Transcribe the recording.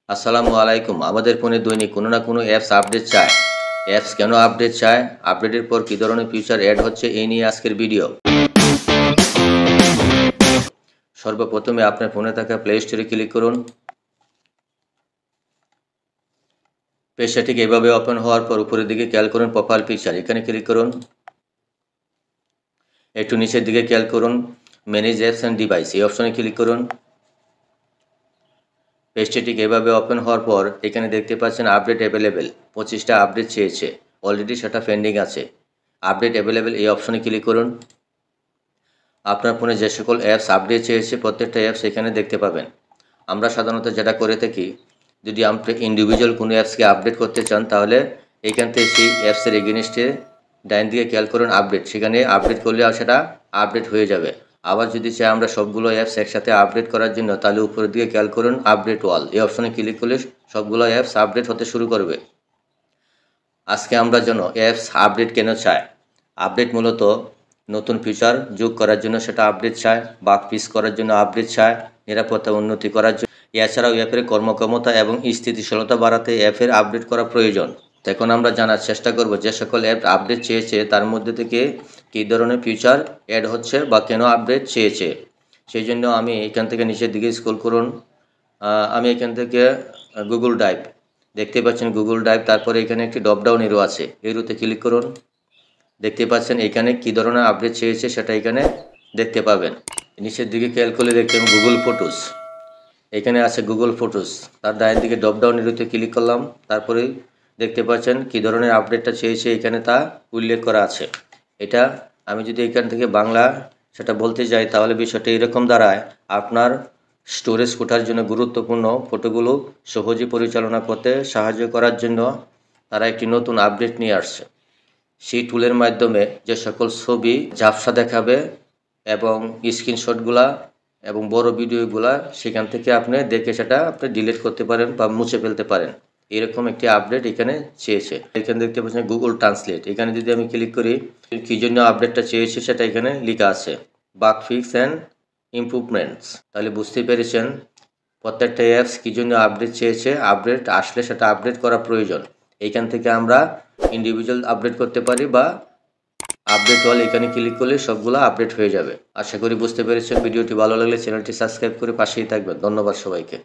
আসসালামু আলাইকুম। আমাদের ফোনে দৈনিক কোনো না কোনো অ্যাপস আপডেট চায়। অ্যাপস কেন আপডেট চায়, আপডেটের পর কী ধরনের ফিচার অ্যাড হচ্ছে, এই নিয়ে আজকের ভিডিও। সর্বপ্রথমে আপনার ফোনে থাকা প্লে স্টোরে ক্লিক করুন। পেজটা ঠিক এভাবে ওপেন হওয়ার পর উপরের দিকে খেয়াল করুন প্রোফাইল পিকচার, এখানে ক্লিক করুন। একটু নিচের দিকে খেয়াল করুন ম্যানেজ অ্যাপস অ্যান্ড ডিভাইস, এই অপশনে ক্লিক করুন। পেজটি ঠিক এভাবে ওপেন হওয়ার পর এখানে দেখতে পাচ্ছেন আপডেট অ্যাভেলেবেল, 25টা আপডেট চেয়েছে, অলরেডি সেটা পেন্ডিং আছে। আপডেট অ্যাভেলেবেল এই অপশনে ক্লিক করুন। আপনার ফোনে যে সকল অ্যাপস আপডেট চেয়েছে প্রত্যেকটা অ্যাপস এখানে দেখতে পাবেন। আমরা সাধারণত যেটা করে থাকি, যদি আপনি ইন্ডিভিজুয়াল কোনো অ্যাপসকে আপডেট করতে চান তাহলে এইখান থেকে সেই অ্যাপসের এগেনস্টে ডাইন দিকে খেয়াল করুন আপডেট, সেখানে আপডেট করলে সেটা আপডেট হয়ে যাবে। আবার যদি চাই আমরা সবগুলো অ্যাপস একসাথে আপডেট করার জন্য, তাহলে উপরের দিকে খেয়াল করুন আপডেট অল, এই অপশনে ক্লিক করলে সবগুলো অ্যাপস আপডেট হতে শুরু করবে। আজকে আমরা যেন অ্যাপস আপডেট কেন চাই, আপডেট মূলত নতুন ফিচার যোগ করার জন্য সেটা আপডেট চায়, বাগ ফিক্স করার জন্য আপডেট চায়, নিরাপত্তা উন্নতি করার জন্য, এছাড়াও অ্যাপের কর্মক্ষমতা এবং স্থিতিশীলতা বাড়াতে অ্যাপের আপডেট করা প্রয়োজন। এখন আমরা জানার চেষ্টা করব যে সকল অ্যাপ আপডেট চেয়েছে তার মধ্যে থেকে কী ধরনের ফিচার অ্যাড হচ্ছে বা কেন আপডেট চেয়েছে। সেই জন্য আমি এখান থেকে নিচের দিকে স্ক্রল করুন। আমি এখান থেকে গুগল ড্রাইভ দেখতে পাচ্ছেন, গুগল ড্রাইভ, তারপরে এখানে একটি ড্রপডাউন এরো আছে, এরোতে ক্লিক করুন। দেখতে পাচ্ছেন এখানে কী ধরনের আপডেট চেয়েছে সেটা এখানে দেখতে পাবেন। নিচের দিকে খেয়াল করলে দেখতে পাবেন গুগল ফটোস, এখানে আছে গুগল ফটোস, তার ডাইন দিকে ড্রপডাউন এরোতে ক্লিক করলাম, তারপরে দেখতে পাচ্ছেন কী ধরনের আপডেটটা চেয়েছে এখানে তা উল্লেখ করা আছে। এটা আমি যদি এখান থেকে বাংলা সেটা বলতে যাই তাহলে বিষয়টা এরকম দাঁড়ায়, আপনার স্টোরেজ কোটার জন্য গুরুত্বপূর্ণ ফটোগুলো সহজে পরিচালনা করতে সাহায্য করার জন্য তারা একটি নতুন আপডেট নিয়ে আসছে। সেই টুলের মাধ্যমে যে সকল ছবি ঝাপসা দেখাবে এবং স্ক্রিনশটগুলা এবং বড় ভিডিওগুলা সেখান থেকে আপনি দেখে সেটা আপনি ডিলিট করতে পারেন বা মুছে ফেলতে পারেন, এরকম একটি আপডেট এখানে চেয়েছে। এখানে দেখতে পাচ্ছেন গুগল ট্রান্সলেট, এখানে যদি আমি ক্লিক করি কী জন্য আপডেটটা চেয়েছে সেটা এখানে লেখা আছে, বাগ ফিক্স অ্যান্ড ইমপ্রুভমেন্টস। তাহলে বুঝতে পেরেছেন প্রত্যেকটা অ্যাপস কী জন্য আপডেট চেয়েছে, আপডেট আসলে সেটা আপডেট করা প্রয়োজন। এইখান থেকে আমরা ইন্ডিভিজুয়াল আপডেট করতে পারি বা আপডেট অল, এখানে ক্লিক করলে সবগুলো আপডেট হয়ে যাবে। আশা করি বুঝতে পেরেছেন। ভিডিওটি ভালো লাগলে চ্যানেলটি সাবস্ক্রাইব করে পাশেই থাকবেন। ধন্যবাদ সবাইকে।